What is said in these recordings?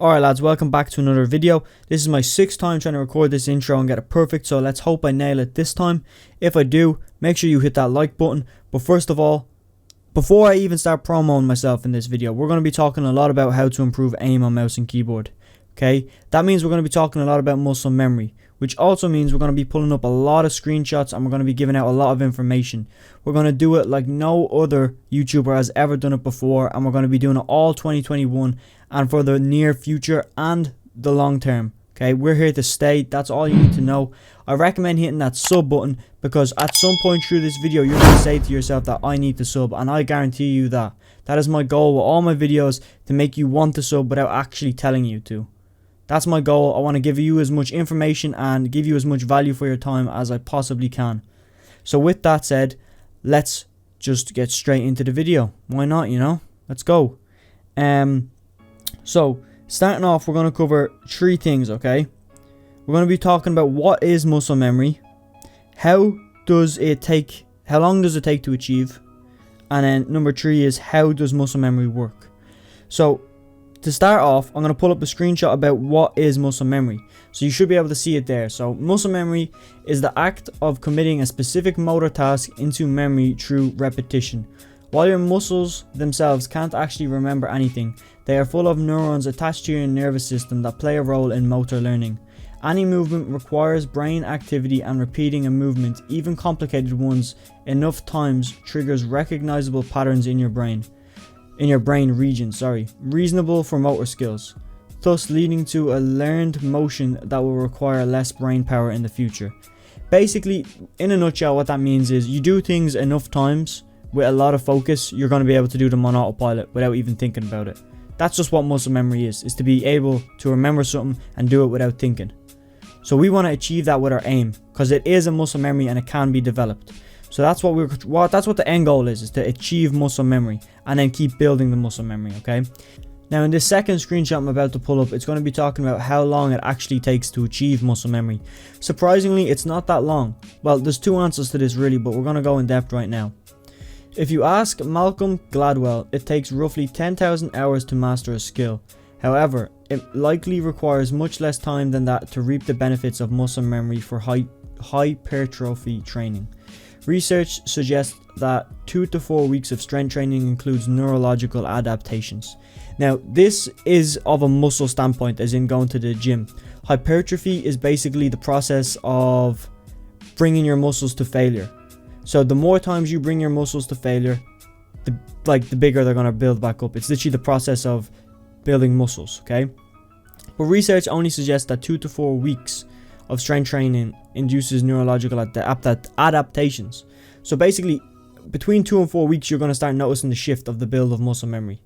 Alright lads, welcome back to another video. This is my 6th time trying to record this intro and get it perfect, so let's hope I nail it this time. If I do, make sure you hit that like button. But first of all, before I even start promoting myself in this video, we're going to be talking a lot about how to improve aim on mouse and keyboard. Okay, that means we're going to be talking a lot about muscle memory, which also means we're going to be pulling up a lot of screenshots and we're going to be giving out a lot of information. We're going to do it like no other YouTuber has ever done it before, and we're going to be doing it all 2021 and for the near future and the long term. Okay, we're here to stay. That's all you need to know. I recommend hitting that sub button, because at some point through this video you're going to say to yourself that I need to sub, and I guarantee you that. That is my goal with all my videos, to make you want to sub without actually telling you to. That's my goal. I want to give you as much information and give you as much value for your time as I possibly can. So with that said, let's just get straight into the video. Why not, you know? Let's go. So starting off, we're going to cover 3 things, okay? We're going to be talking about what is muscle memory, how long does it take to achieve, and then number 3 is how does muscle memory work. So to start off, I'm going to pull up a screenshot about what is muscle memory. So you should be able to see it there. So muscle memory is the act of committing a specific motor task into memory through repetition. While your muscles themselves can't actually remember anything, they are full of neurons attached to your nervous system that play a role in motor learning. Any movement requires brain activity, and repeating a movement, even complicated ones, enough times triggers recognizable patterns in your brain region, reasonable for motor skills, thus leading to a learned motion that will require less brain power in the future. Basically, in a nutshell, what that means is you do things enough times with a lot of focus, you're going to be able to do them on autopilot without even thinking about it. That's just what muscle memory is to be able to remember something and do it without thinking. So we want to achieve that with our aim, because it is a muscle memory and it can be developed. So that's what the end goal is to achieve muscle memory and then keep building the muscle memory, okay? Now in this second screenshot I'm about to pull up, it's going to be talking about how long it actually takes to achieve muscle memory. Surprisingly, it's not that long. Well, there's 2 answers to this really, but we're going to go in depth right now. If you ask Malcolm Gladwell, it takes roughly 10,000 hours to master a skill. However, it likely requires much less time than that to reap the benefits of muscle memory for hypertrophy training. Research suggests that 2 to 4 weeks of strength training includes neurological adaptations. Now, this is of a muscle standpoint, as in going to the gym. Hypertrophy is basically the process of bringing your muscles to failure. So the more times you bring your muscles to failure, the bigger they're going to build back up. It's literally the process of building muscles, okay? But research only suggests that 2 to 4 weeks of strength training induces neurological adaptations. So basically, between 2 and 4 weeks, you're going to start noticing the shift of the build of muscle memory.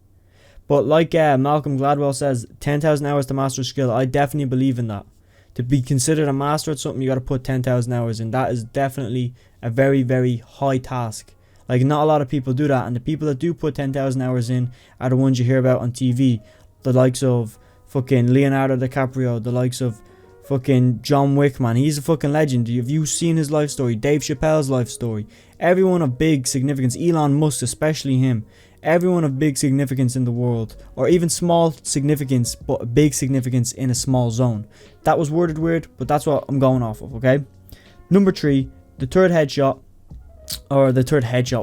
But like Malcolm Gladwell says, 10,000 hours to master a skill. I definitely believe in that. To be considered a master at something, you got to put 10,000 hours in. That is definitely a very, very high task. Like, not a lot of people do that, and the people that do put 10,000 hours in are the ones you hear about on TV. The likes of fucking Leonardo DiCaprio, the likes of fucking John Wick, man. He's a fucking legend. Have you seen his life story? Dave Chappelle's life story. Everyone of big significance, Elon Musk, especially him. Everyone of big significance in the world, or even small significance, but big significance in a small zone. That was worded weird, but that's what I'm going off of, okay? Number 3, the third headshot,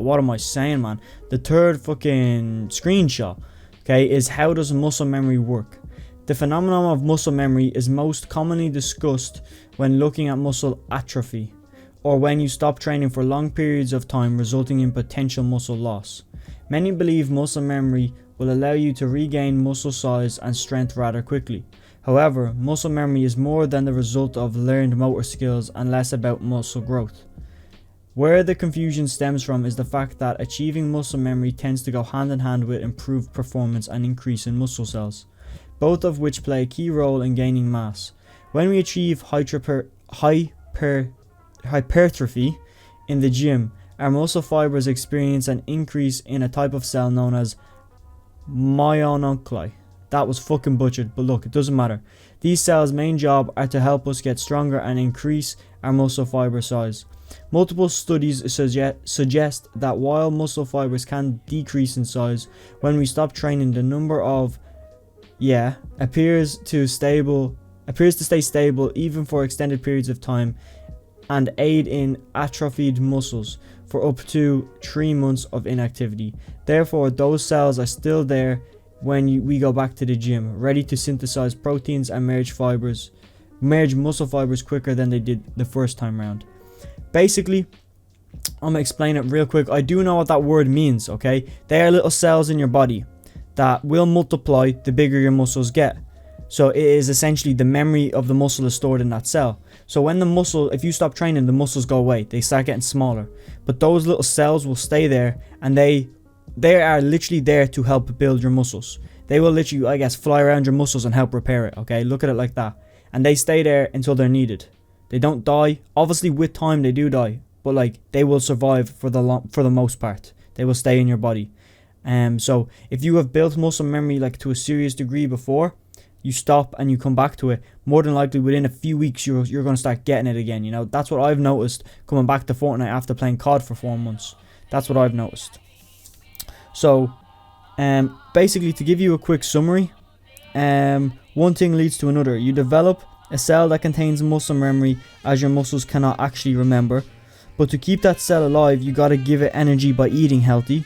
what am I saying, man? The third fucking screenshot, okay, is how does muscle memory work? The phenomenon of muscle memory is most commonly discussed when looking at muscle atrophy, or when you stop training for long periods of time, resulting in potential muscle loss. Many believe muscle memory will allow you to regain muscle size and strength rather quickly. However, muscle memory is more than the result of learned motor skills and less about muscle growth. Where the confusion stems from is the fact that achieving muscle memory tends to go hand in hand with improved performance and increase in muscle cells, both of which play a key role in gaining mass. When we achieve hypertrophy in the gym, our muscle fibers experience an increase in a type of cell known as myonuclei. That was fucking butchered, but look, it doesn't matter. These cells' main job are to help us get stronger and increase our muscle fiber size. Multiple studies suggest that while muscle fibers can decrease in size when we stop training, the number of yeah, appears to stay stable even for extended periods of time and aid in atrophied muscles for up to 3 months of inactivity. Therefore, those cells are still there when we go back to the gym, ready to synthesize proteins and merge muscle fibers quicker than they did the first time round. Basically, I'm gonna explain it real quick. I do know what that word means, okay? They are little cells in your body that will multiply the bigger your muscles get. So it is essentially the memory of the muscle is stored in that cell. So when the muscle, if you stop training, the muscles go away. They start getting smaller. But those little cells will stay there, and they are literally there to help build your muscles. They will literally, I guess, fly around your muscles and help repair it, okay? Look at it like that. And they stay there until they're needed. They don't die. Obviously, with time, they do die. But, like, they will survive for the most part. They will stay in your body. So, if you have built muscle memory, like, to a serious degree before, you stop and you come back to it, more than likely within a few weeks you're going to start getting it again. You know, that's what I've noticed coming back to Fortnite after playing COD for 4 months. That's what I've noticed. So basically, to give you a quick summary, one thing leads to another. You develop a cell that contains muscle memory, as your muscles cannot actually remember, but to keep that cell alive you got to give it energy by eating healthy.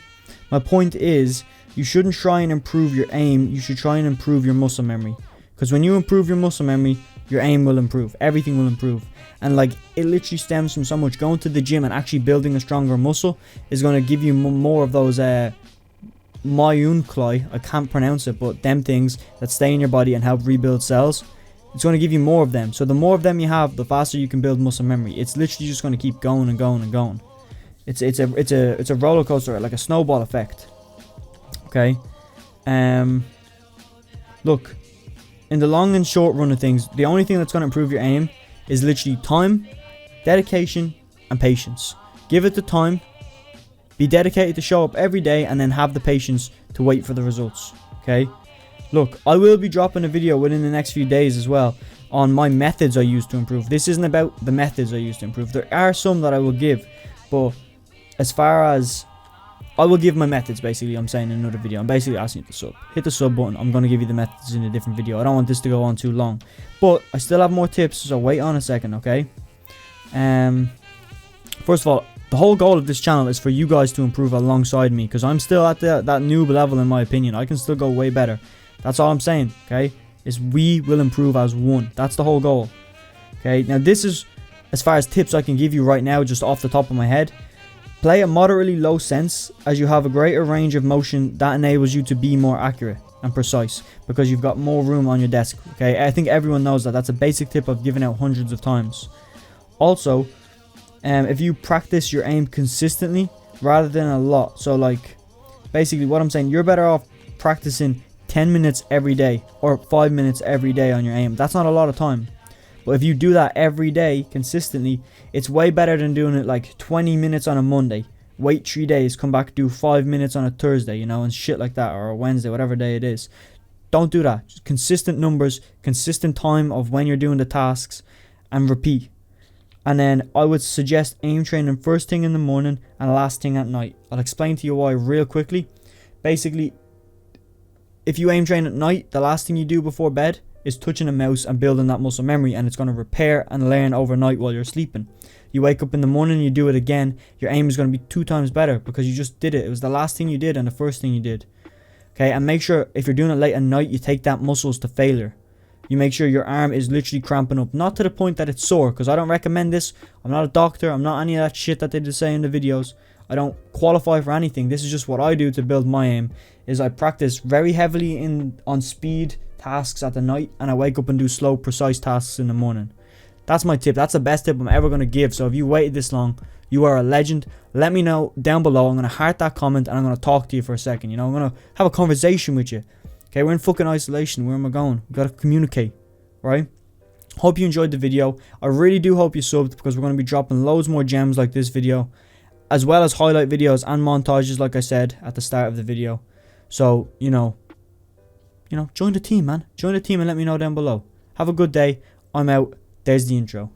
My point is, you shouldn't try and improve your aim, you should try and improve your muscle memory. Because when you improve your muscle memory, your aim will improve, everything will improve. And like, it literally stems from so much. Going to the gym and actually building a stronger muscle is going to give you more of those myuncli, I can't pronounce it, but them things that stay in your body and help rebuild cells. It's going to give you more of them. So the more of them you have, the faster you can build muscle memory. It's literally just going to keep going and going and going. It's a roller coaster, like a snowball effect. Okay. Look, in the long and short run of things, the only thing that's going to improve your aim is literally time, dedication, and patience. Give it the time, be dedicated to show up every day, and then have the patience to wait for the results. Okay. Look, I will be dropping a video within the next few days as well on my methods I use to improve. This isn't about the methods I use to improve. There are some that I will give, but as far as I will give my methods, basically, I'm saying in another video. I'm basically asking you to sub. Hit the sub button. I'm going to give you the methods in a different video. I don't want this to go on too long. But I still have more tips, so wait on a second, okay? First of all, the whole goal of this channel is for you guys to improve alongside me, because I'm still at that noob level in my opinion. I can still go way better. That's all I'm saying, okay? Is we will improve as one. That's the whole goal. Okay, now this is as far as tips I can give you right now, just off the top of my head. Play a moderately low sense, as you have a greater range of motion that enables you to be more accurate and precise, because you've got more room on your desk. Okay, I think everyone knows that. That's a basic tip I've given out hundreds of times. Also, if you practice your aim consistently rather than a lot, so like basically what I'm saying, you're better off practicing 10 minutes every day or 5 minutes every day on your aim. That's not a lot of time. But if you do that every day consistently, it's way better than doing it like 20 minutes on a Monday. Wait 3 days, come back, do 5 minutes on a Thursday, you know, and shit like that, or a Wednesday, whatever day it is. Don't do that. Just consistent numbers, consistent time of when you're doing the tasks, and repeat. And then I would suggest aim training first thing in the morning and last thing at night. I'll explain to you why real quickly. Basically, if you aim train at night, the last thing you do before bed is touching a mouse and building that muscle memory, and it's going to repair and learn overnight while you're sleeping. You wake up in the morning, you do it again, your aim is going to be 2 times better because you just did it. It was the last thing you did and the first thing you did. Okay, and make sure if you're doing it late at night, you take that muscles to failure. You make sure your arm is literally cramping up, not to the point that it's sore, because I don't recommend this. I'm not a doctor, I'm not any of that shit that they just say in the videos. I don't qualify for anything. This is just what I do to build my aim, is I practice very heavily on speed tasks at the night, and I wake up and do slow, precise tasks in the morning. That's my tip. That's the best tip I'm ever going to give. So if you waited this long, you are a legend. Let me know down below. I'm going to heart that comment and I'm going to talk to you for a second. You know, I'm going to have a conversation with you. Okay, we're in fucking isolation. Where am I going? We got to communicate, right? Hope you enjoyed the video. I really do hope you subbed, because we're going to be dropping loads more gems like this video, as well as highlight videos and montages, like I said at the start of the video. So, you know, join the team, man. Join the team and let me know down below. Have a good day. I'm out. There's the intro.